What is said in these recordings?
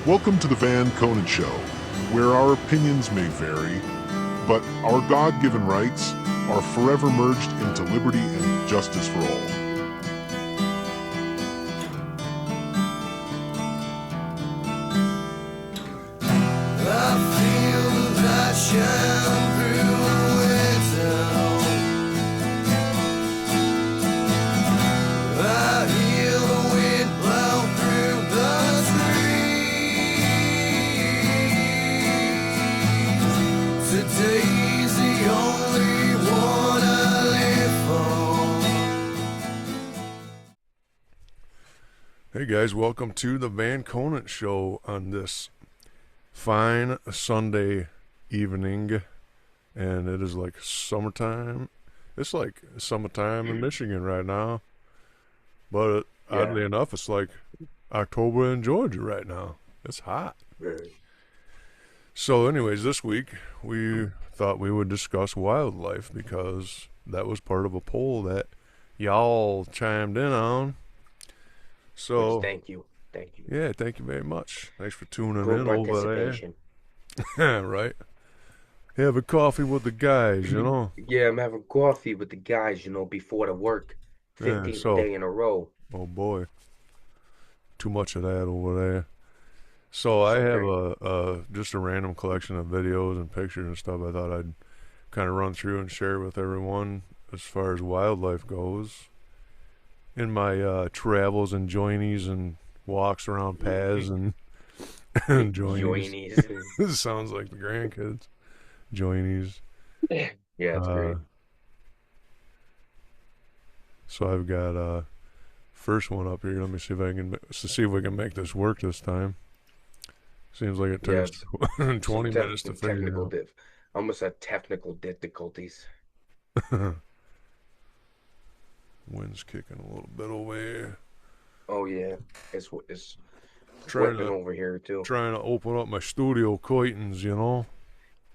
Welcome to the Van Conan Show, where our opinions may vary, but our God-given rights are forever merged into liberty and justice for all. I feel the light shine through the window. I hear the wind blow through the trees. Today's the only one I live for. Hey guys, welcome to the Van Conan Show on this fine Sunday evening, and it is like summertime. It's like summertime in Michigan right now, but oddly enough, it's like October in Georgia right now. It's hot. So anyways, this week we thought we would discuss wildlife because that was part of a poll that y'all chimed in on. So Thank you. yeah, thank you very much. Thanks for tuning Good in over participation. there. Right. Have a coffee with the guys, you know. Yeah, I'm having coffee with the guys, before the work. Yeah, 15th so- day in a row. Oh boy, too much of that over there. So I have just a random collection of videos and pictures and stuff. I thought I'd kind of run through and share with everyone as far as wildlife goes. In my travels and journeys and walks around paths and journeys. Joinies. This sounds like the grandkids. Journeys. Yeah, it's great. So I've got first one up here. Let me see if we can make this work this time. Seems like it takes 20 minutes to figure it out. Almost had technical difficulties. Wind's kicking a little bit over here. Oh yeah, it's Trying whipping to over here too. trying to open up my studio curtains, you know.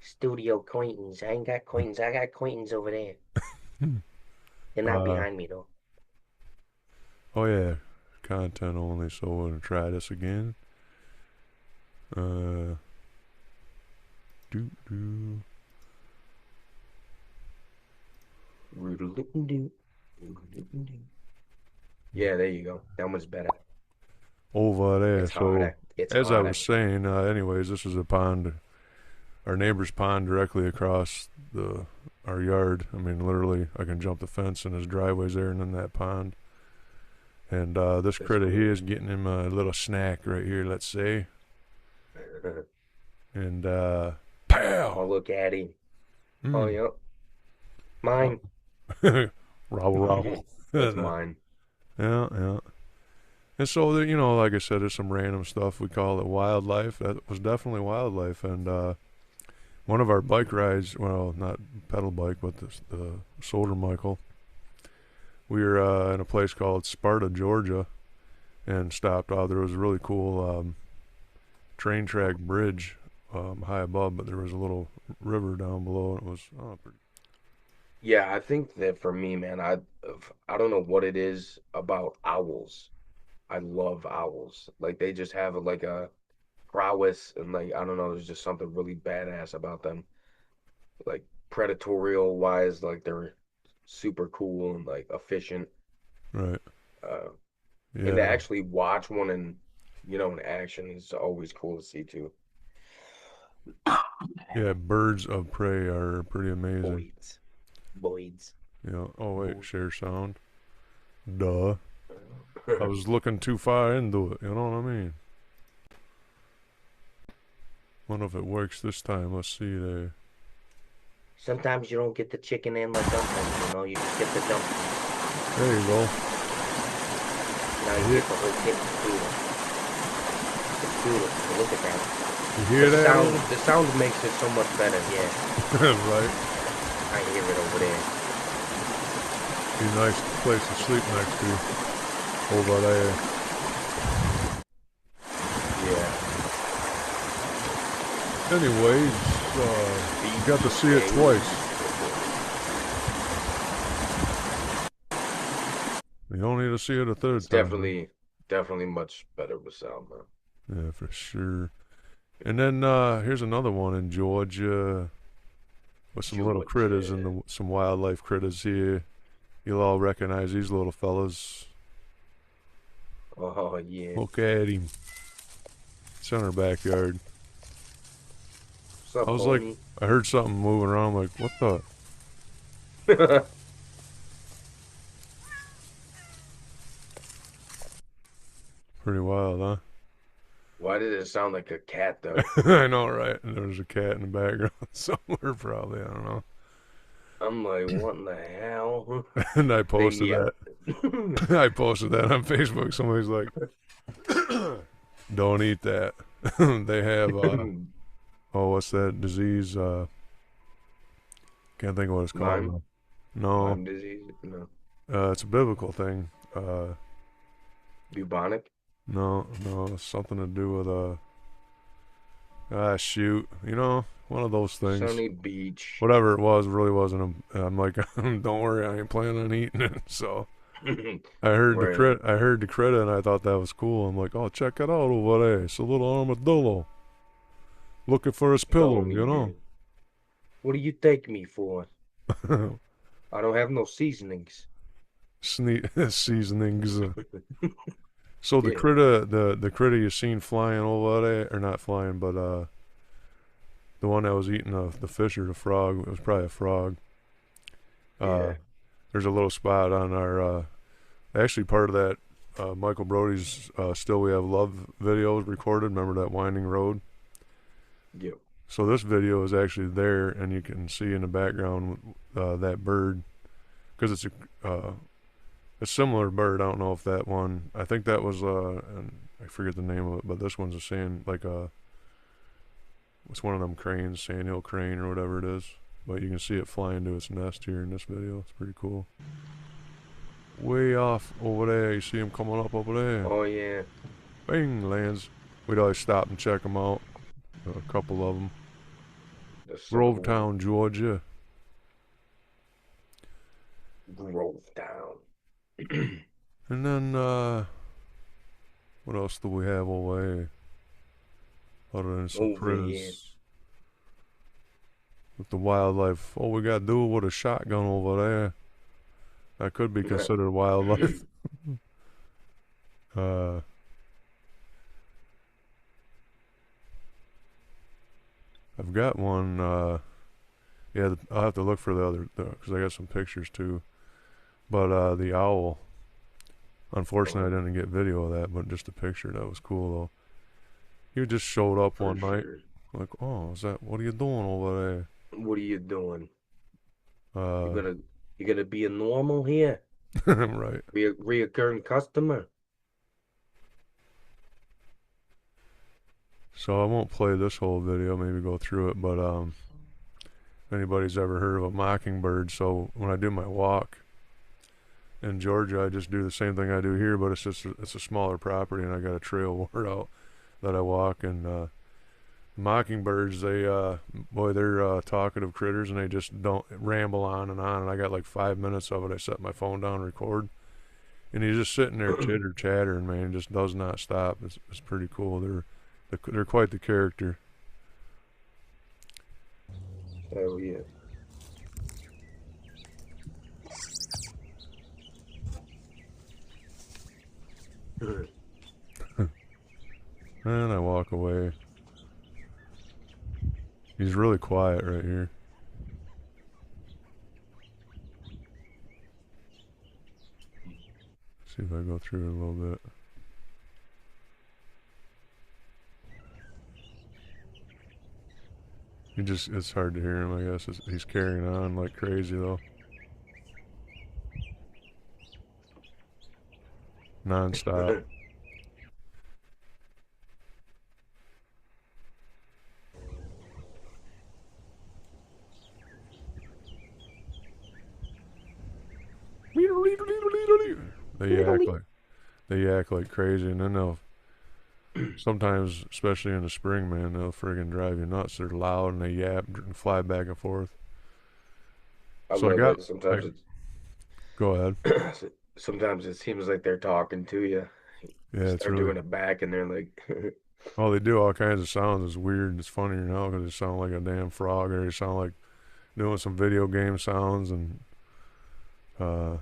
Studio curtains. I ain't got curtains. I got curtains over there. They're not behind me though. Oh yeah, content only. So we're gonna try this again. Yeah, there you go. That one's better. Over there. It's So harder. It's as I harder. was saying, anyways, this is a pond, our neighbor's pond directly across our yard. I mean, literally, I can jump the fence and his driveway's there and in that pond. And this critter here is getting him a little snack right here, let's say. And Oh, pow! look at him. Oh, yep. Mine. Rowel. That's mine. Yeah. And so, like I said, there's some random stuff. We call it wildlife. That was definitely wildlife. And one of our bike rides, well, not pedal bike, but the Soldier Michael, we were in a place called Sparta, Georgia, and stopped out. There was a really cool train track bridge high above, but there was a little river down below, and it was pretty. Yeah, I think that for me, man, I don't know what it is about owls. I love owls. Like they just have like a prowess and like I don't know, there's just something really badass about them. Like predatorial wise, like they're super cool and like efficient. Right. And to Yeah. actually watch one in action is always cool to see too. Yeah, birds of prey are pretty amazing. Boys. Oh wait, share sound. Duh. I was looking too far into it, you know what I mean? Wonder if it works this time. Let's see there. Sometimes you don't get the chicken and the dumplings, you just get the dumplings. There you go. Now you get the whole kit and caboodle. It's beautiful. Look at that. You hear that? The sound makes it so much better, yeah. Right. I hear it over there. Be a nice place to sleep next to. Over there. Yeah. Anyways, you got to see it twice. You don't need to see it a third It's time. definitely much better with sound, man. Yeah, for sure. And then here's another one in Georgia with some little critters and Georgia. some wildlife critters here. You'll all recognize these little fellas. Oh yeah. Look at him. It's in our backyard. What's I up, was like, homie? I heard something moving around. I'm like, what the? Pretty wild, huh? Why did it sound like a cat though? I know, right? And there's a cat in the background somewhere, probably. I don't know. I'm like, what in the hell? And I They posted yell. that. I posted that on Facebook. Somebody's like, "Don't eat that." They have oh, what's that disease? Can't think of what it's called Lyme? though. No, Lyme disease? No. it's a biblical thing. Bubonic? No, it's something to do with shoot, one of those things. Sunny Beach. Whatever it was, really wasn't. I'm like, don't worry, I ain't planning on eating it. So Right. I heard the credit, and I thought that was cool. I'm like, oh, check it out over there. It's a little armadillo looking for his pillow, Don't eat you it. What do you take me for? know. I don't have no seasonings. Seasonings. So Yeah. the critter you seen flying over there, or not flying, but the one that was eating the fish or the frog, it was probably a frog. Uh, Yeah. there's a little spot on our, actually part of that Michael Brody's Still We Have Love videos recorded. Remember that winding road? Yep. So this video is actually there, and you can see in the background that bird because it's a similar bird. I don't know if that one. I think that was and I forget the name of it, but this one's a sand like it's one of them cranes, sandhill crane or whatever it is. But you can see it flying to its nest here in this video. It's pretty cool. Way off over there, you see him coming up over there. Oh yeah. Bing, lands. We'd always stop and check them out. A couple of them. That's so cool. Grovetown, Georgia. Grove down. And then, what else do we have over here? Other than some Over here. critters with the wildlife. All we got to do with a shotgun over there. That could be considered wildlife. uh, I've got one, yeah, I'll have to look for the other, because I got some pictures too. But, the owl. Unfortunately, I didn't get video of that, but just a picture. That was cool, though. He just showed up For one night. sure. Like, oh, what are you doing over What are you doing? You there? gonna you gonna be a normal here? Right. Reoccurring customer? So I won't play this whole video, maybe go through it, but if anybody's ever heard of a mockingbird, so when I do my walk in Georgia, I just do the same thing I do here, but it's a smaller property, and I got a trail word out that I walk, and mockingbirds, boy, they're talkative critters, and they just don't ramble on, and I got like 5 minutes of it. I set my phone down, record, and he's just sitting there chitter chattering, man, just does not stop. It's pretty cool. They're quite the character. Hell yeah. And I walk away. He's really quiet right here. See if I go through it a little bit. It's hard to hear him, I guess. He's carrying on like crazy, though. Non-stop. They act like they act like crazy, and then they'll sometimes, especially in the spring, man, they'll friggin' drive you nuts. They're loud and they yap and fly back and forth. I So love it. I go ahead. Sometimes it seems like they're talking to you. Yeah, it's Start really doing it back, and they're like, Oh, they do all kinds of sounds. It's weird. It's funnier now because they sound like a damn frog, or they sound like doing some video game sounds. And uh,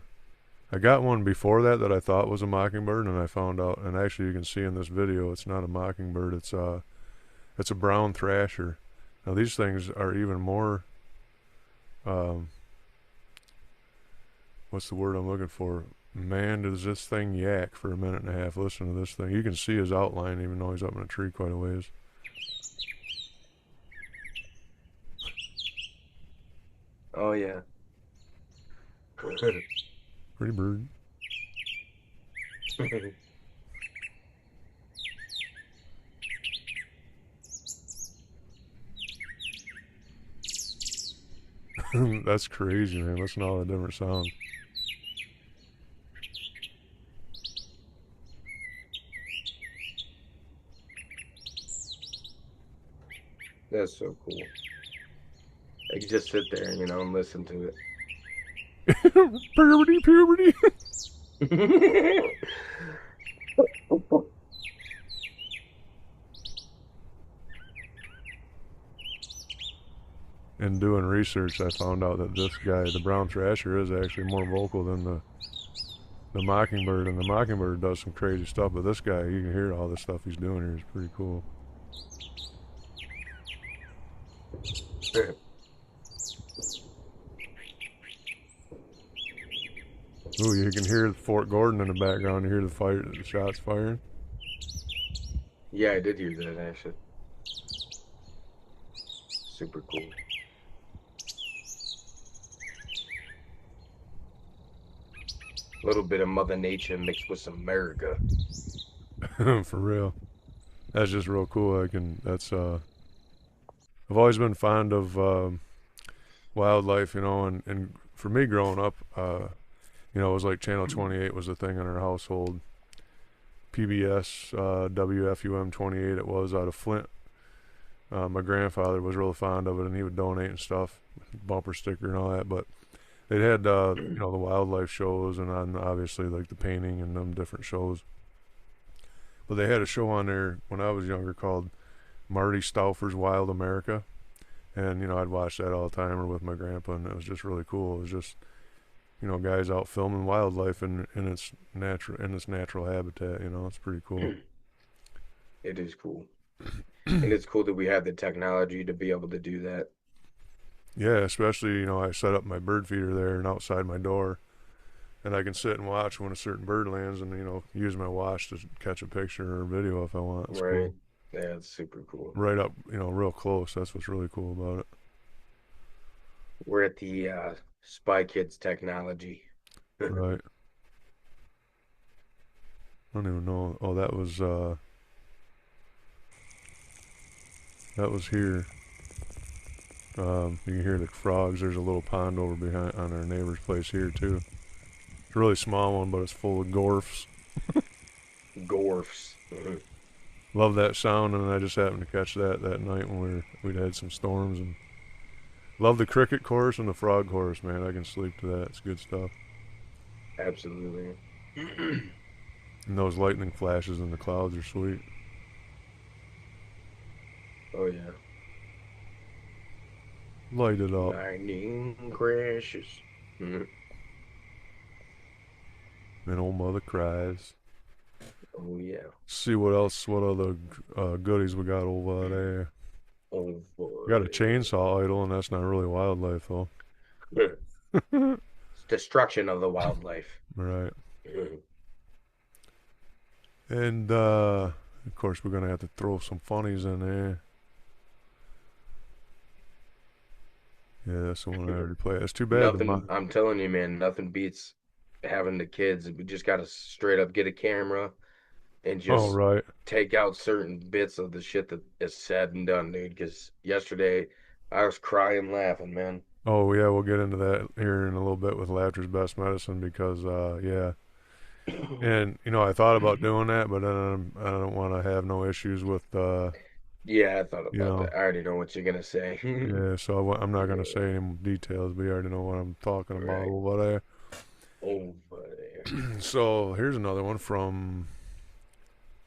I got one before that I thought was a mockingbird, and I found out. And actually, you can see in this video, it's not a mockingbird. It's a brown thrasher. Now these things are even more. Um, what's the word I'm looking for? Man, does this thing yak for a minute and a half? Listen to this thing. You can see his outline, even though he's up in a tree quite a ways. Oh yeah. Pretty bird. That's crazy, man. Listen to all the different sounds. That's so cool. I could just sit there, and listen to Puberty, puberty. it. In doing research, I found out that this guy, the brown thrasher, is actually more vocal than the mockingbird, and the mockingbird does some crazy stuff. But this guy, you can hear all the stuff he's doing here is pretty cool. Ooh, you can hear Fort Gordon in the background. You hear the shots firing. Yeah, I did hear that actually. Super cool. A little bit of Mother Nature mixed with some America. For real. That's just real cool. I've always been fond of wildlife, and for me growing up, it was like Channel 28 was the thing in our household. PBS, WFUM 28, it was out of Flint. My grandfather was really fond of it, and he would donate and stuff, bumper sticker and all that. But they had, the wildlife shows, and obviously like the painting and them different shows. But they had a show on there when I was younger called Marty Stauffer's Wild America, and I'd watch that all the time or with my grandpa, and it was just really cool. It was just guys out filming wildlife in its natural habitat. It's pretty cool. It is cool. And it's cool that we have the technology to be able to do that. Yeah, especially I set up my bird feeder there and outside my door, and I can sit and watch when a certain bird lands, and use my watch to catch a picture or video if I want. It's Right. cool. Yeah, it's super cool. Right up, real close. That's what's really cool about it. We're at the Spy Kids technology. Right. I don't even know. Oh, that was here. You can hear the frogs. There's a little pond over behind on our neighbor's place here too. It's a really small one, but it's full of gorfs. Gorfs. Love that sound, and I just happened to catch that night when we'd had some storms, and love the cricket chorus and the frog chorus. Man, I can sleep to that. It's good stuff. Absolutely. And those lightning flashes in the clouds are sweet. Oh yeah. Light it up. Lightning crashes. Mhm. And old mother cries. Oh yeah. See what other goodies we got over there. Oh We got a boy. chainsaw idol, and that's not really wildlife though. It's destruction of the wildlife. Right. Mhm. And of course we're gonna have to throw some funnies in there. Yeah, that's the one I already played. It's too bad. I'm telling you, man, nothing beats having the kids. We just gotta straight up get a camera and Oh, just right. take out certain bits of the shit that is said and done, dude. Because yesterday I was crying laughing, man. Oh, yeah, we'll get into that here in a little bit with laughter's best medicine because, yeah. And, I thought about doing that, but then I don't want to have no issues with, Yeah, I thought you about know, that. I already know what you're gonna say. yeah, so I'm not going to say any details, but you already know what I'm talking about Right. over there. Over there. So here's another one from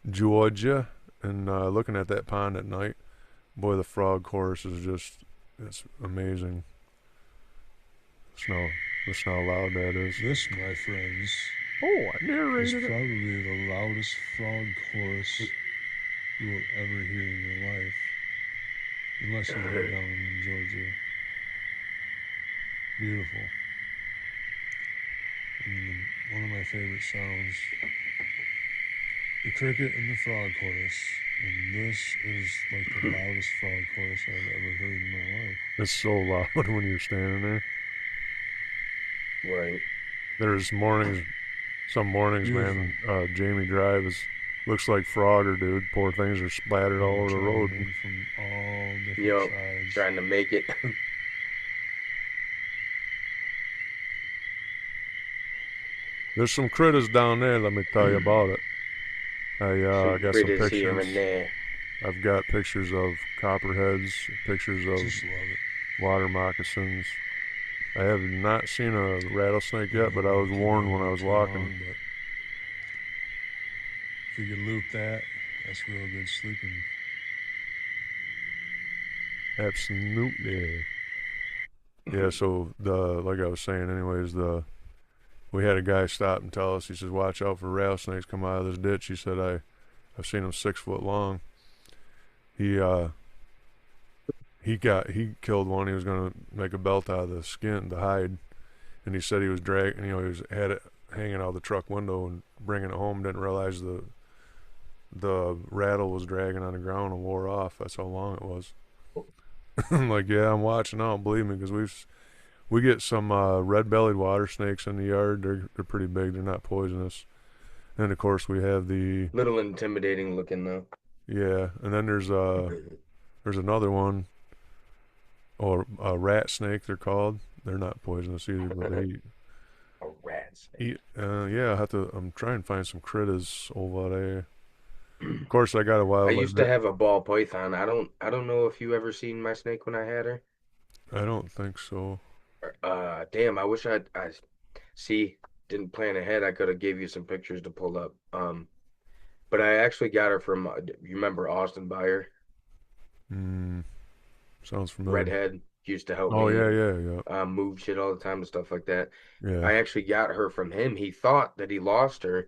Georgia. and looking at that pond at night, boy, the frog chorus is it's amazing. Listen how loud that is. This, my friends, Oh, I is narrated it. probably the loudest frog chorus you will ever hear in your life. Unless you live down in Georgia. Beautiful. And one of my favorite sounds, the cricket and the frog chorus. And this is like the loudest frog chorus I've ever heard in my life. It's so loud when you're standing there. Right. There's mornings, some mornings, man. Jamie Drive looks like Frogger, dude. Poor things are splattered all over the road. From all different Yup. sides. Trying to make it. There's some critters down there. Let me tell you about it. I got some critters here pictures. and there. I've got pictures of copperheads, pictures of Just love it. water moccasins. I have not seen a rattlesnake yet, but I was warned when I was walking. But if you could loop that, that's real good sleeping. Absolutely. Yeah, so like I was saying anyways, we had a guy stop and tell us, he says, watch out for rattlesnakes come out of this ditch. He said, I've seen them 6 foot long. He killed one. He was gonna make a belt out of the skin, the hide, and he said he was dragging, he had it hanging out the truck window and bringing it home. Didn't realize the rattle was dragging on the ground and wore off. That's how long it was. I'm like, yeah, I'm watching out. Believe me, because we get some red-bellied water snakes in the yard. They're pretty big. They're not poisonous. And of course, we have the Little intimidating looking though. yeah. And then there's another one, or a rat snake. They're called. They're not poisonous either, but they A rat snake. yeah. I'm trying to find some critters over there. Of course, I got a I wildlife. used to have a ball python. I don't know if you ever seen my snake when I had her. I don't think so. Damn, I wish I see, didn't plan ahead. I could have gave you some pictures to pull up. But I actually got her from you remember Austin Byer, Hmm. Sounds familiar. redhead, used to help Oh me yeah. move shit all the time and stuff like that. Yeah. I actually got her from him. He thought that he lost her.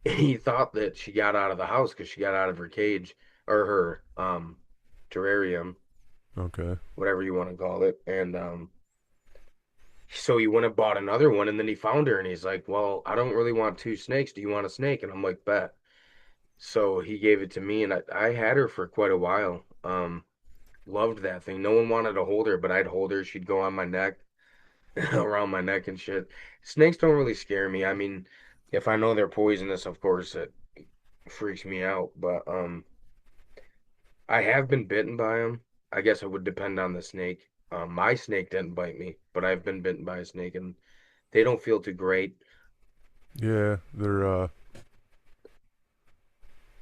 He thought that she got out of the house because she got out of her cage or her terrarium, Okay. whatever you want to call it. And so he went and bought another one, and then he found her, and he's like, "Well, I don't really want 2 snakes. Do you want a snake?" And I'm like, "Bet." So he gave it to me, and I had her for quite a while. Loved that thing. No one wanted to hold her, but I'd hold her. She'd go on my neck, around my neck and shit. Snakes don't really scare me. I mean, if I know they're poisonous, of course, it freaks me out. But I have been bitten by them. I guess it would depend on the snake. My snake didn't bite me, but I've been bitten by a snake, and they don't feel too great. Yeah, they're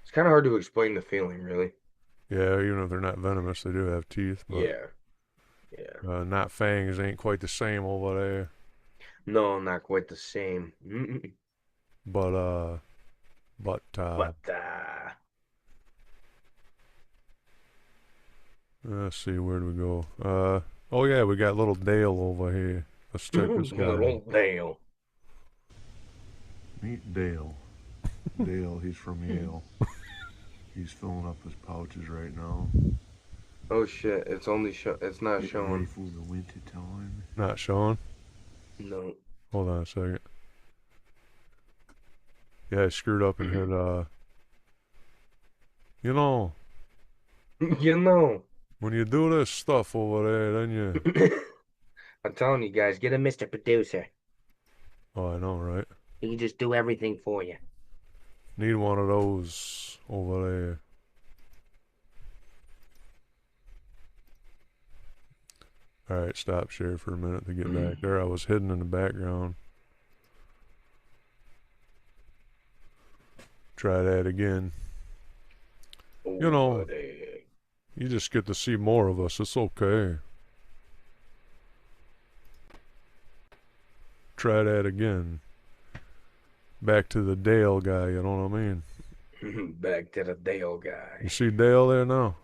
It's kind of hard to explain the feeling, really. yeah. Even if they're not venomous, they do have teeth, but Yeah, yeah. not fangs. Ain't quite the same over there. No, not quite the same. Mm-mm. But But let's see, where do we go? Oh yeah, we got little Dale over here. Let's check this guy little out. Dale. Meet Dale. Dale, he's from Yale. He's filling up his pouches right now. Oh shit! It's only it's not Getting ready showing. for the winter time. Not showing. No. Hold on a second. Yeah, I screwed up and hit you know, You know. when you do this stuff over there, then you I'm telling you guys, get a Mr. Producer. oh, I know, right? He can just do everything for you. Need one of those over there. Alright, stop share for a minute to get back there. I was hidden in the background. Try that again. You know, buddy. you just get to see more of us. It's okay. Try that again. Back to the Dale guy, you know what I mean? Back to the Dale guy. You see Dale there now?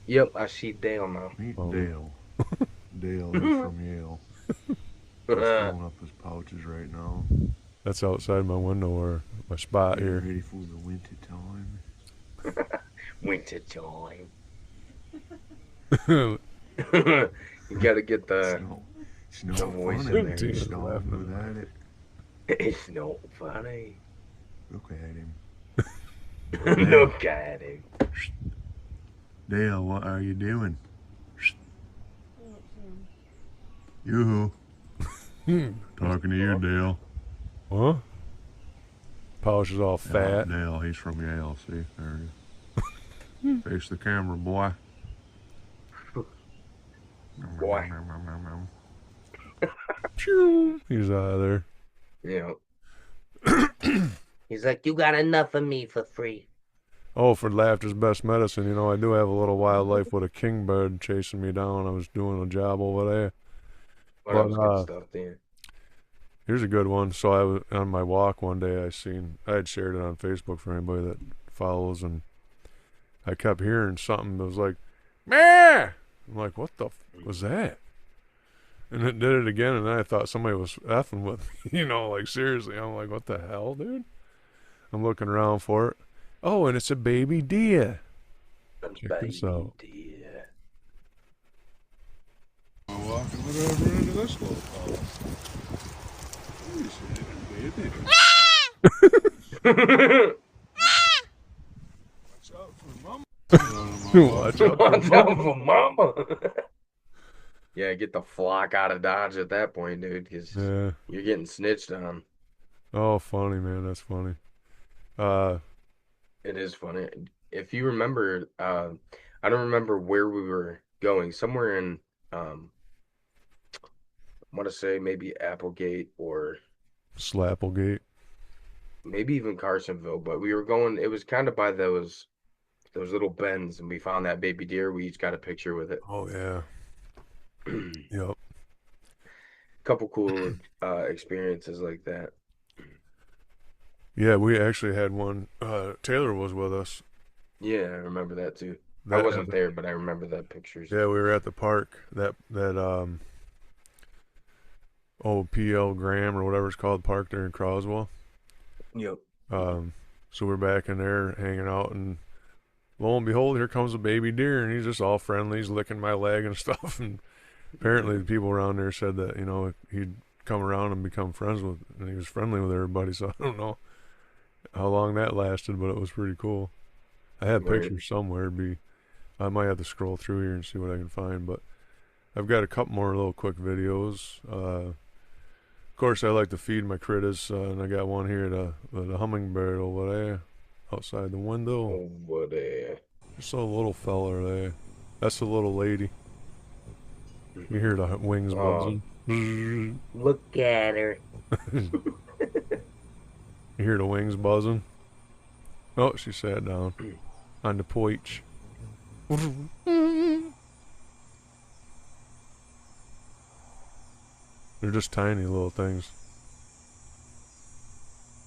Yep, I see Dale now. Meet Oh. Dale. Dale is from Yale. He's filling up his pouches right now. That's outside my window or my spot Getting here. ready for the winter time. Winter time. You gotta get the It's not the voice funny. in there. He's He's laughing stalling at without it. It's not funny. Look at him. Look at him. Dale, what are you doing? Yoo-hoo. Talking to you, Dale. Huh? Pouch is all Yeah, fat. Dale, he's from Yale. See, there he is. Face the camera, boy. Boy. Pew! He's out of there. Yeah. He's like, you got enough of me for free. Oh, for laughter's best medicine, you know, I do have a little wildlife with a kingbird chasing me down. I was doing a job over there. What else But, good stuff, Dan? Here's a good one. So I was on my walk one day. I had shared it on Facebook for anybody that follows, and I kept hearing something that was like, "Meh!" I'm like, "What the was that?" And it did it again, and then I thought somebody was effing with me. You know, like seriously. I'm like, "What the hell, dude?" I'm looking around for it. Oh, and it's a baby deer. Check this out. Dear. I'm walking whatever into this little fella. Watch out for mama. Watch out. Watch out for mama. Yeah, get the flock out of Dodge at that point, dude, because Yeah. you're getting snitched on. Oh, funny, man. That's funny. It is funny. If you remember, I don't remember where we were going. Somewhere in, I want to say maybe Applegate or Slapplegate. maybe even Carsonville, but we were going. It was kind of by those little bends, and we found that baby deer. We each got a picture with it. Oh yeah. Yep. Couple cool experiences like that. Yeah, we actually had one. Taylor was with us. Yeah, I remember that too. I That- wasn't there, but I remember that pictures. Yeah, we were at the park. PL Graham or whatever it's called park there in Croswell. Yep. So we're back in there hanging out, and lo and behold, here comes a baby deer, and he's just all friendly. He's licking my leg and stuff. And apparently, the people around there said that he'd come around and become friends with, and he was friendly with everybody. So I don't know how long that lasted, but it was pretty cool. I have Right. pictures somewhere. I might have to scroll through here and see what I can find, but I've got a couple more little quick videos. Of course, I like to feed my critters, and I got one here, the hummingbird over there, outside the window. Over there. Just a little feller there. That's the little lady. You hear the wings buzzing. You Look at her. hear the wings buzzing. Oh, she sat down on the porch. They're just tiny little things.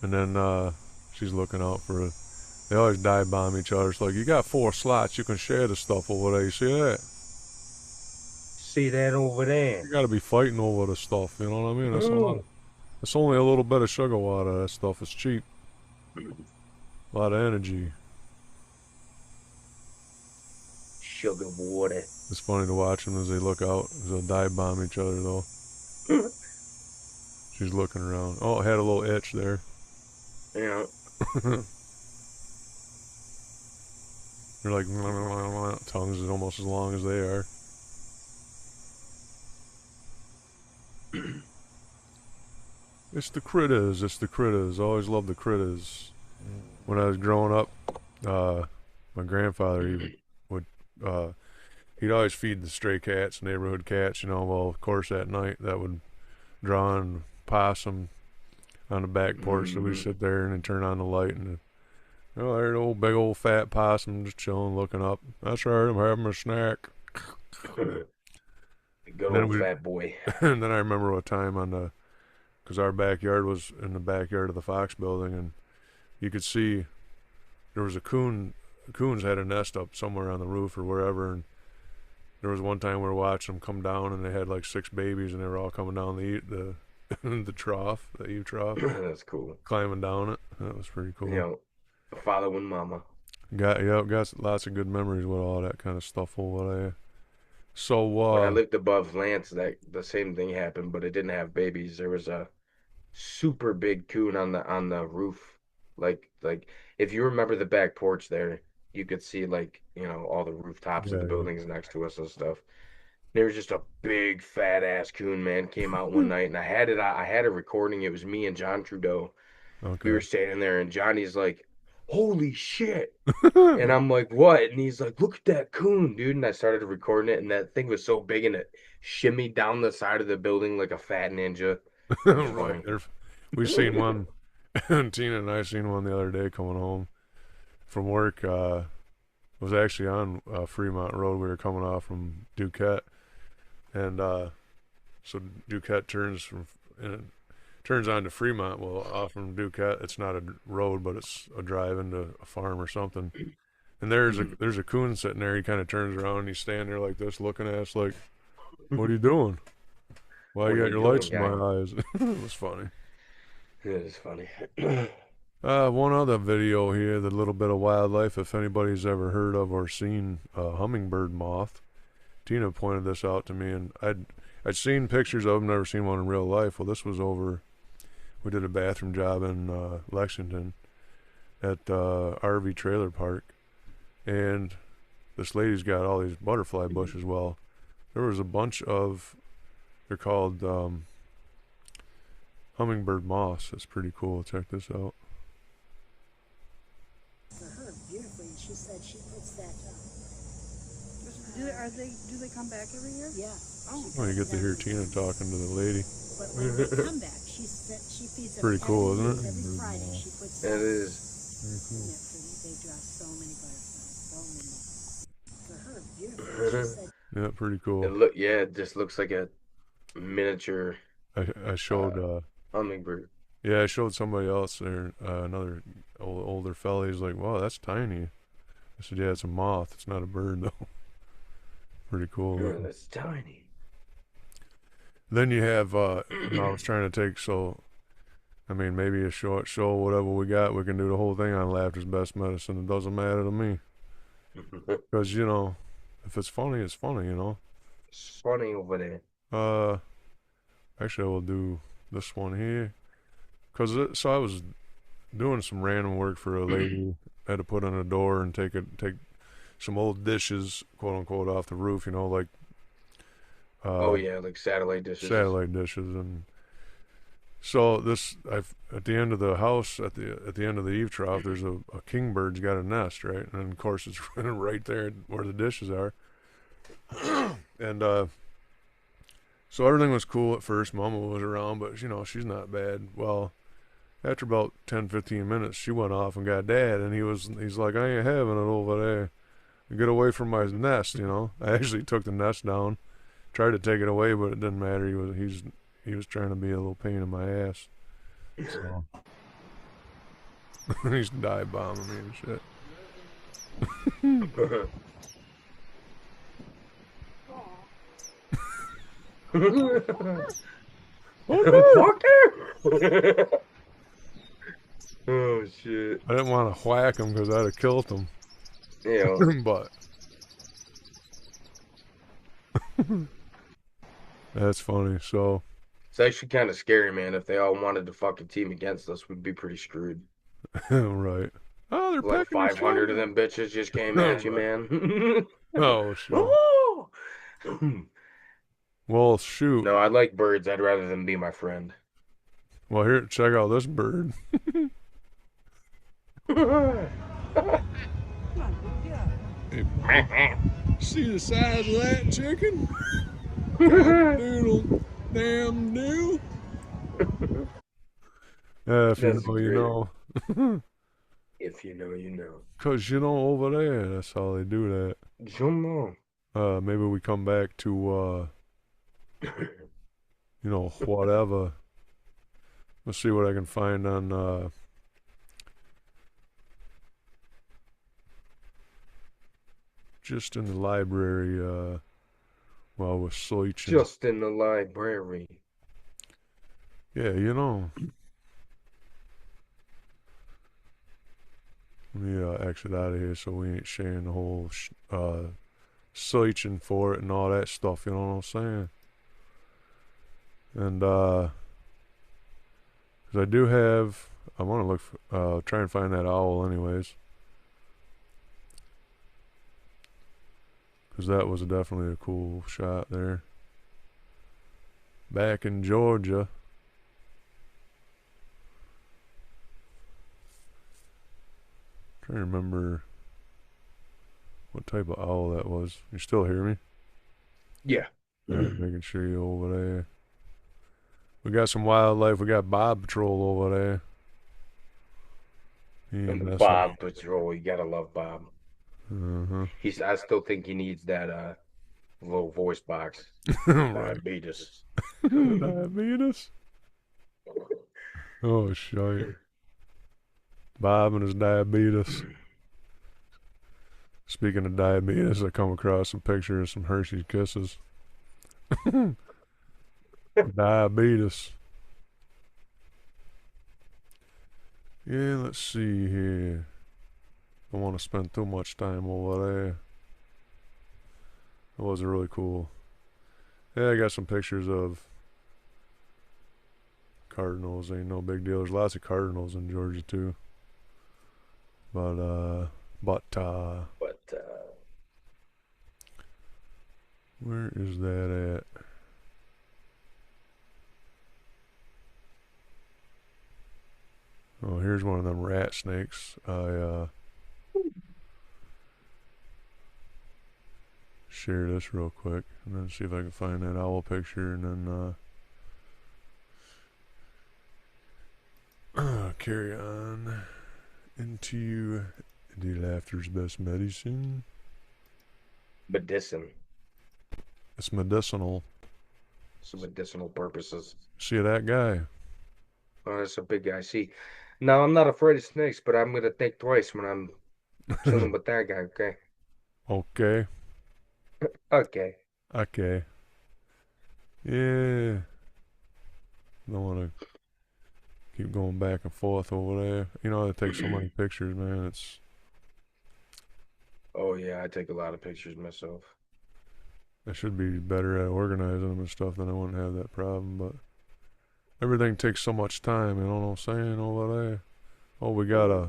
And then she's looking out for it. They always dive bomb each other. It's like, you got 4 slots, you can share the stuff over there. You see that? See that over there? You gotta be fighting over the stuff, you know what I mean? That's only a little bit of sugar water. That stuff is cheap. A lot of energy. Sugar water. It's funny to watch them as they look out. They'll dive bomb each other though. She's looking around. Oh, it had a little itch there. Yeah. They're like tongues is almost as long as they are. It's the critters. It's the critters. Always loved the critters. When I was growing up, my grandfather he'd always feed the stray cats, neighborhood cats. Well, of course at night that would draw in possum on the back porch. So we sit there and then turn on the light and. Oh, there's an old big old fat possum just chilling, looking up. That's right, I'm having a snack. Good And then old fat boy. And then I remember a time because our backyard was in the backyard of the Fox building, and you could see there was a coon. Coons had a nest up somewhere on the roof or wherever, and there was one time we were watching them come down, and they had like 6 babies, and they were all coming down the the trough, the eave trough, That's cool. climbing down it. That was pretty You cool. know, following mama. Got lots of good memories with all that kind of stuff over there. So When I lived above Lance, that the same thing happened, but it didn't have babies. There was a super big coon on the roof. Like if you remember the back porch there, you could see like, all the rooftops of the yeah, buildings next to us and stuff. There was just a big fat ass coon, man, came out one yeah. night and I had a recording. It was me and John Trudeau. We Okay. were standing there and Johnny's like, "Holy shit." And I'm like, "What?" And he's like, "Look at that coon, dude." And I started recording it and that thing was so big and it shimmied down the side of the building like a fat ninja. It was Right. funny. We seen one. Tina and I seen one the other day coming home from work. It was actually on Fremont Road. We were coming off from Duquette, and so Duquette turns onto Fremont. Well, off from Duquette, it's not a road, but it's a drive into a farm or something. And there's a coon sitting there. He kind of turns around and he's standing there like this, looking at us like, "What are you doing? Why What you are got you your lights doing, in guy? my eyes?" It was funny. It is funny. One other video here, the little bit of wildlife. If anybody's ever heard of or seen a hummingbird moth, Tina pointed this out to me, and I'd seen pictures of them, never seen one in real life. Well, this was over. We did a bathroom job in Lexington at RV trailer park, and this lady's got all these butterfly bushes. Well, there was a bunch of, they're called hummingbird moths. It's pretty cool. Check this out. For her, beautifully, and she said she puts that. Do they come back every year? Yeah. Oh. Well, you get to hear Tina talking to the lady. But when they come back, she feeds them. Pretty cool, isn't it? Every Friday, she puts. It is. Very cool. They draw so many butterflies, so many. For her, beautifully, she said. Yeah, pretty cool. It just looks like a miniature I showed hummingbird. I showed somebody else there, another older fella. He's like, "Wow, that's tiny." I said, "Yeah, it's a moth. It's not a bird though." Pretty cool. Yeah, that's tiny. Then you have I was trying to take, so I mean, maybe a short show, whatever we got, we can do the whole thing on laughter's best medicine. It doesn't matter to me, because if it's funny, it's funny. It's funny over there. Actually, I will do this one here, cause so I was doing some random work for a lady. I had to put on a door and take some old dishes, quote unquote, off the roof. Like Oh yeah, like satellite dishes. satellite dishes, and so at the end of the house, at the end of the eave trough, there's a kingbird's got a nest, right, and of course it's right there where the dishes are, and so everything was cool at first. Mama was around, but she's not bad. Well, after about 10-15 minutes, she went off and got Dad, and he's like, "I ain't having it over there. Get away from my nest." I actually took the nest down, tried to take it away, but it didn't matter. He was trying to be a little pain in my ass. So he's dive bombing me and shit. Fucker! Oh shit. I didn't want to whack him because I'd have killed him, Yeah. but that's funny. So It's actually kind of scary, man. If they all wanted to fucking team against us, we'd be pretty screwed. right. Oh, they're Like pecking each 500 other. of them bitches just came at you, man. Oh shit. Oh! Well, shoot. No, I like birds. I'd rather them be my friend. Well, here, check out this bird. Hey, see the size of that chicken? Doodle, damn do. If you That's know, you great. know. If you know, you know. Cause over there, that's how they do that. You know. Maybe we come back to whatever. Let's see what I can find on just in the library while I was searching. Just in the library. Yeah, you know. Let me exit out of here so we ain't sharing the whole searching for it and all that stuff. You know what I'm saying? And 'cause I do have, I want to look for, try and find that owl anyways. 'Cause that was definitely a cool shot there. Back in Georgia. Trying to remember what type of owl that was. You still hear me? Yeah. Alright, making sure you're over there. We got some wildlife. We got Bob Patrol over there. He ain't And messing. Bob Patrol, you gotta love Bob. Uh-huh. I still think he needs that little voice box. Right. Diabetes. Diabetes? Oh, shite. Bob and his diabetes. Speaking of diabetes, I come across some pictures of some Hershey's Kisses. Diabetes. Yeah, let's see here. Don't want to spend too much time over there. That was really cool. Yeah, I got some pictures of cardinals. Ain't no big deal. There's lots of cardinals in Georgia too. But But where is that at? Oh, here's one of them rat snakes. I share this real quick and then see if I can find that owl picture and then carry on into the laughter's best medicine. medicine. It's medicinal. Some medicinal purposes. See that guy? Oh, that's a big guy. See, now I'm not afraid of snakes, but I'm gonna think twice when I'm chilling with that guy, okay? Okay. Okay. Okay. Yeah. Don't want to keep going back and forth over there. You know, it takes so many pictures, man. Oh yeah, I take a lot of pictures myself. I should be better at organizing them and stuff, then I wouldn't have that problem, but everything takes so much time, you know what I'm saying, over there. Oh, we got a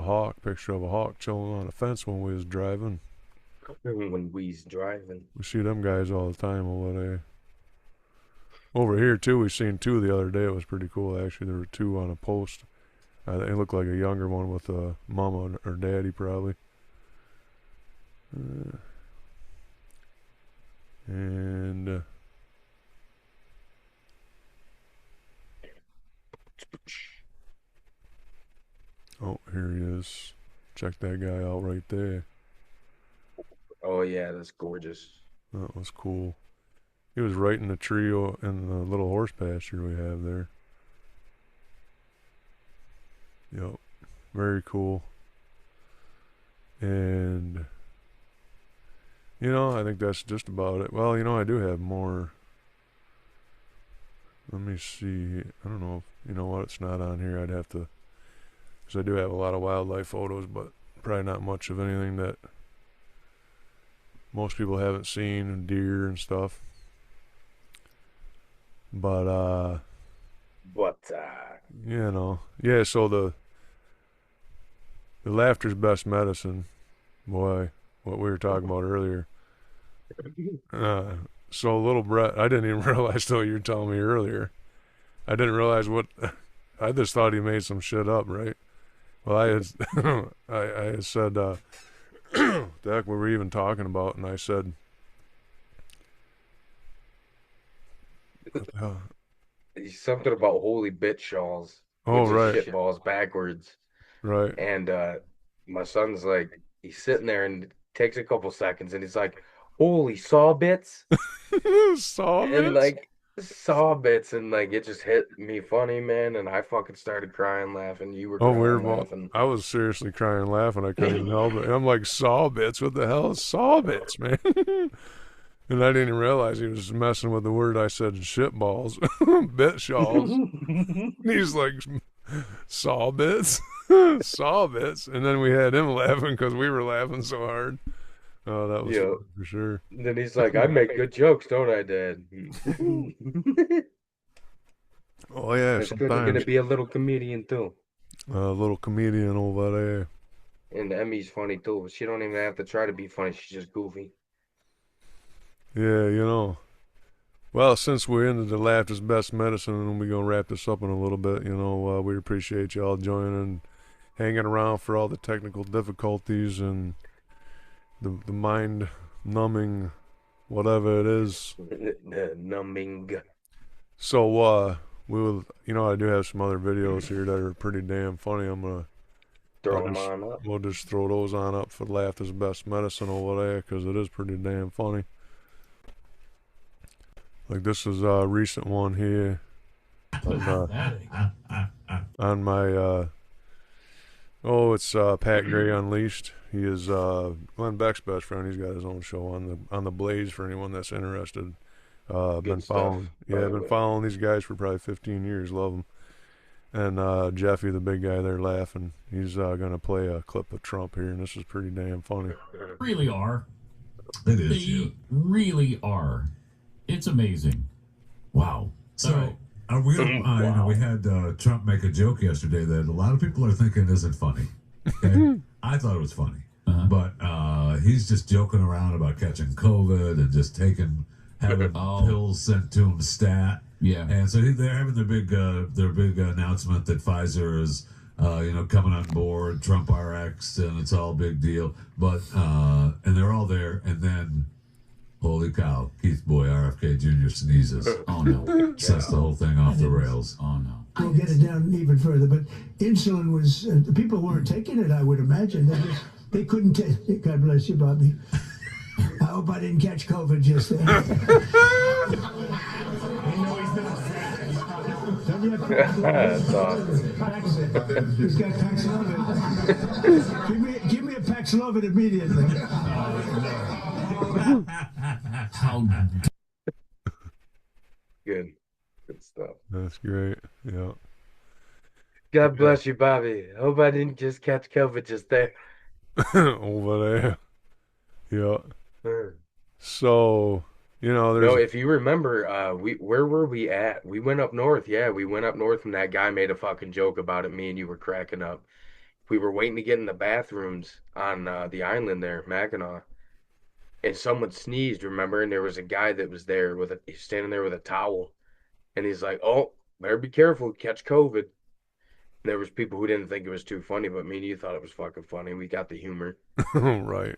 hawk, picture of a hawk chilling on a fence when we was driving. When we's driving. We see them guys all the time over there. Over here too, we seen two the other day. It was pretty cool actually. There were two on a post. They looked like a younger one with a mama or daddy probably. And oh, here he is. Check that guy out right there. Oh yeah, that's gorgeous. That was cool. He was right in the tree in the little horse pasture we have there. Yep. Very cool. And, you know, I think that's just about it. Well, you know, I do have more. Let me see. I don't know if, you know what, it's not on here. I'd have to, because I do have a lot of wildlife photos, but probably not much of anything that most people haven't seen, and deer and stuff. But, you know, yeah, so the laughter's best medicine, boy, what we were talking about earlier. So little Bret, I didn't even realize till you were telling me earlier. I didn't realize what, I just thought he made some shit up, right? Well, I had, I had said, the heck we were even talking about, and I said, what the hell? Something about holy bitch shawls, Oh, which right, is shit balls backwards. right. And my son's like, he's sitting there and it takes a couple seconds and he's like, holy saw bits. Saw And bits? like saw bits and like it just hit me funny, man, and I fucking started crying laughing. You were Oh, crying weird. Well, laughing. I was seriously crying laughing. I couldn't even help it. I'm like, saw bits? What the hell is saw bits, man? And I didn't even realize he was messing with the word I said, shit balls, bit shawls. And he's like, saw bits, saw bits. And then we had him laughing because we were laughing so hard. Oh, that was Yeah. fun for sure. And then he's like, I make good jokes, don't I, Dad? Oh, yeah, It's good. I'm gonna sometimes. be a little comedian too. A little comedian over there. And Emmy's funny too. She don't even have to try to be funny. She's just goofy. Yeah, you know. Well, since we're into the laughter's best medicine, and we're going to wrap this up in a little bit, you know, we appreciate y'all joining and hanging around for all the technical difficulties and the mind numbing, whatever it is. The numbing. So, we will, you know, I do have some other videos here that are pretty damn funny. Throw them on up. We'll just throw those on up for laughter's best medicine over there because it is pretty damn funny. Like this is a recent one here on my it's Pat Gray Unleashed. He is Glenn Beck's best friend. He's got his own show on the Blaze for anyone that's interested. Been following, stuff, been following these guys for probably 15 years. Love them. And Jeffy, the big guy there, laughing. He's gonna play a clip of Trump here, and this is pretty damn funny. Really are. It is. They really are. It's amazing. Wow. So, we had Trump make a joke yesterday that a lot of people are thinking isn't funny. Okay? I thought it was funny. But he's just joking around about catching COVID and just having pills sent to him stat. Yeah. And so they're having their big announcement that Pfizer is coming on board, Trump RX, and it's all a big deal. But and they're all there, and then holy cow, Keith Boy, RFK Jr. sneezes. Oh no. Sets the whole thing off the rails. Oh no. We'll get it down even further, but insulin was, people weren't taking it, I would imagine. They couldn't take it. God bless you, Bobby. I hope I didn't catch COVID just then. That's awesome. He's got Paxlovid. Give me a Paxlovid immediately. How Good stuff. That's great. Yeah. God bless you, Bobby. Hope I didn't just catch COVID just there. Over there. Yeah. So, you know, there's No, if you remember, where were we at? We went up north. Yeah, we went up north and that guy made a fucking joke about it. Me and you were cracking up. We were waiting to get in the bathrooms on the island there, Mackinac, and someone sneezed, remember? And there was a guy that was there he's standing there with a towel, and he's like, "Oh, better be careful, catch COVID." And there was people who didn't think it was too funny, but me and you thought it was fucking funny. We got the humor. right.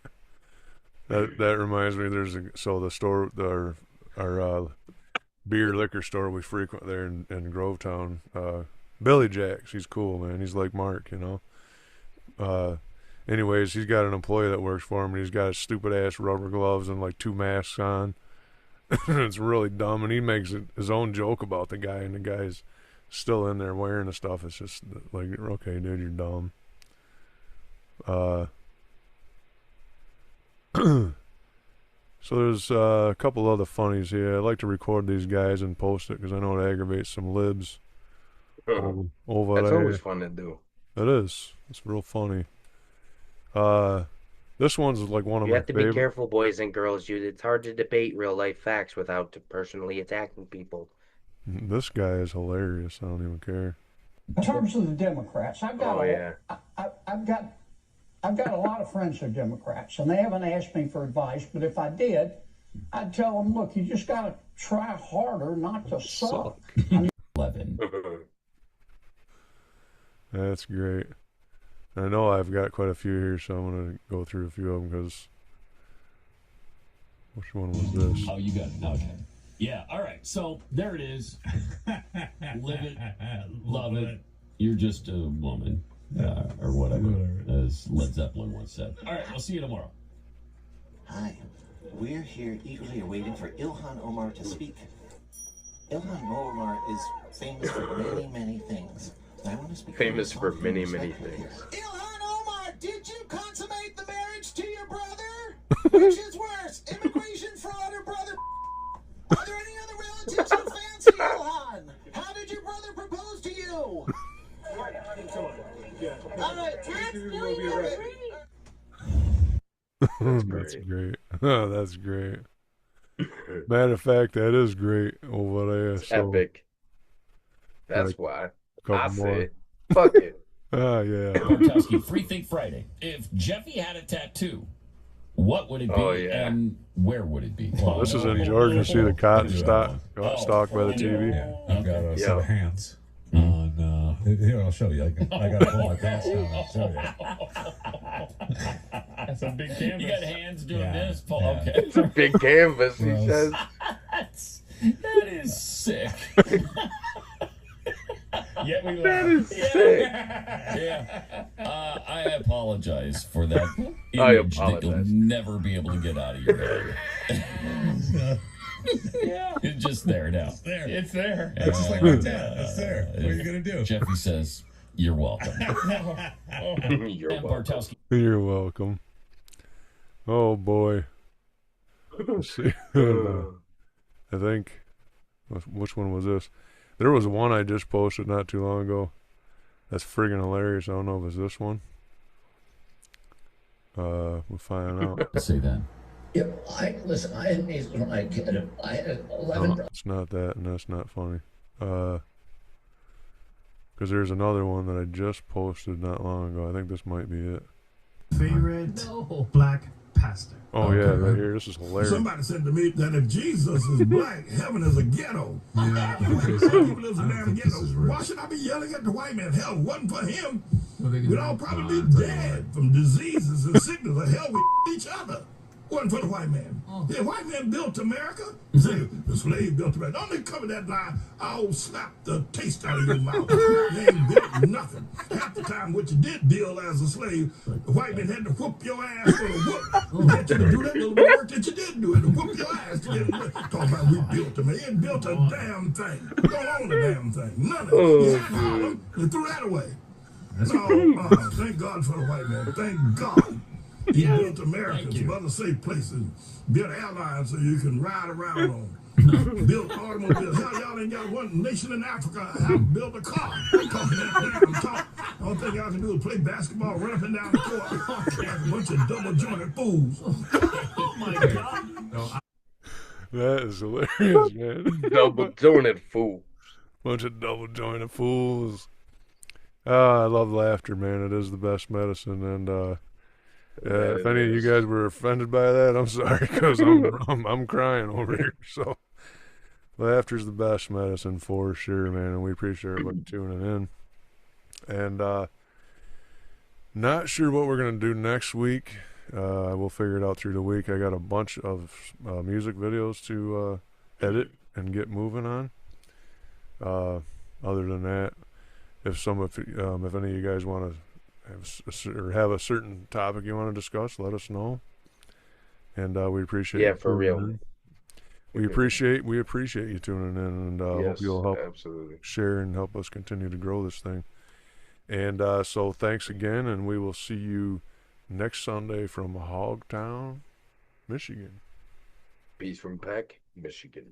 That reminds me. The store, our beer liquor store we frequent there in Grovetown. Billy Jacks, he's cool, man. He's like Mark, you know. Anyways, he's got an employee that works for him, and he's got his stupid ass rubber gloves and like 2 masks on. It's really dumb, and he makes his own joke about the guy, and the guy's still in there wearing the stuff. It's just like, okay, dude, you're dumb. So there's a couple other funnies here. I like to record these guys and post it because I know it aggravates some libs over That's there. always fun to do. It is. It's real funny. This one's like one of You my have to favorite. be careful, boys and girls. It's hard to debate real life facts without personally attacking people. This guy is hilarious. I don't even care. In terms of the Democrats, I've got I've got a lot of friends who are Democrats, and they haven't asked me for advice. But if I did, I'd tell them, look, you just got to try harder not to suck. 11. That's great. I know I've got quite a few here, so I'm going to go through a few of them because... Which one was this? Oh, you got it. Okay. Yeah, all right. So there it is. Live it, love it. You're just a woman, or whatever, as Led Zeppelin once said. All right, we'll see you tomorrow. Hi. We're here eagerly awaiting for Ilhan Omar to speak. Ilhan Omar is famous for many, many things. I want to speak Famous for many, respectfully. things. Ilhan Omar, did you consummate the marriage to your brother? Which is worse, immigration fraud or brother? Are there any other relatives you fancy, Ilhan? How did your brother propose to you? All right, That's great. Oh, that's great. Matter of fact, that is great over there. It's So, epic. That's like, why. couple I more. say, fuck it. Yeah. Bartowski, Free Think Friday. If Jeffy had a tattoo, what would it be Oh, yeah. and where would it be? Well, this is in Georgia. See the cotton stalk by the TV. Yeah, I've got a set Yeah. of hands on. Here, I'll show you. I got to pull my pants down. I'll show you. That's a big canvas. You got hands doing Yeah, this? Paul? yeah. Okay. It's a big canvas, he Gross. says. That is sick. Yet we That laugh. is sick. Yeah. I apologize for that I image that you'll apologize. never be able to get out of your head. Yeah. It's just there now. There. It's there. It's just like my dad. It's there. What are you going to do? Jeffy says, "You're welcome." You're And welcome. Bartowski. You're welcome. Oh boy. Let's see. I think, which one was this? There was one I just posted not too long ago. That's friggin' hilarious. I don't know if it's this one. We'll find out. Say that. Yeah, listen, I had measles when I kid. I had 11. No, it's not that, and that's not funny. Because there's another one that I just posted not long ago. I think this might be it. Favorite black pastor. Oh yeah, right here. This is hilarious. Somebody said to me that if Jesus is black, heaven is a ghetto. Yeah. People live in I a don't damn think ghetto. this is real. Why should I be yelling at the white man? Hell, if it wasn't for him, Well, they can we'd do all it. probably I'll be tell you dead from diseases and sickness. Or hell, we each other. Wasn't for the white man. The white man built America. Say, the slave built America. Don't they cover that line? I'll slap the taste out of your mouth. You ain't built nothing. Half the time, what you did build as a slave, the white man had to whoop your ass for the whoop. Get you to do that little work that you did do it, to whoop your ass to get it. Talk about we built them. They ain't built a damn thing. Don't own a damn thing. None of it. You had Harlem, you threw that away. No, thank God for the white man. Thank God. He built America, some other safe places, built airlines so you can ride around on, built automobiles. Hell, y'all ain't got one nation in Africa have built a car. I'm talking that damn talk. The only thing y'all can do is play basketball, run up and down the court like a bunch of double-jointed fools. Oh my God. That is hilarious, man. Double-jointed fool. Bunch of double-jointed fools. I love laughter, man. It is the best medicine, and if any of you guys were offended by that, I'm sorry, because I'm crying over here. So laughter's the best medicine for sure, man, and we appreciate everybody tuning in. And not sure what we're gonna do next week. We'll figure it out through the week. I got a bunch of music videos to edit and get moving on. Other than that, if any of you guys want to have a certain topic you want to discuss, let us know, and we appreciate Yeah, for real. we appreciate you tuning in, and Yes, hope you'll help absolutely. share and help us continue to grow this thing. And so thanks again, and we will see you next Sunday from Hogtown, Michigan. Peace from Peck, Michigan.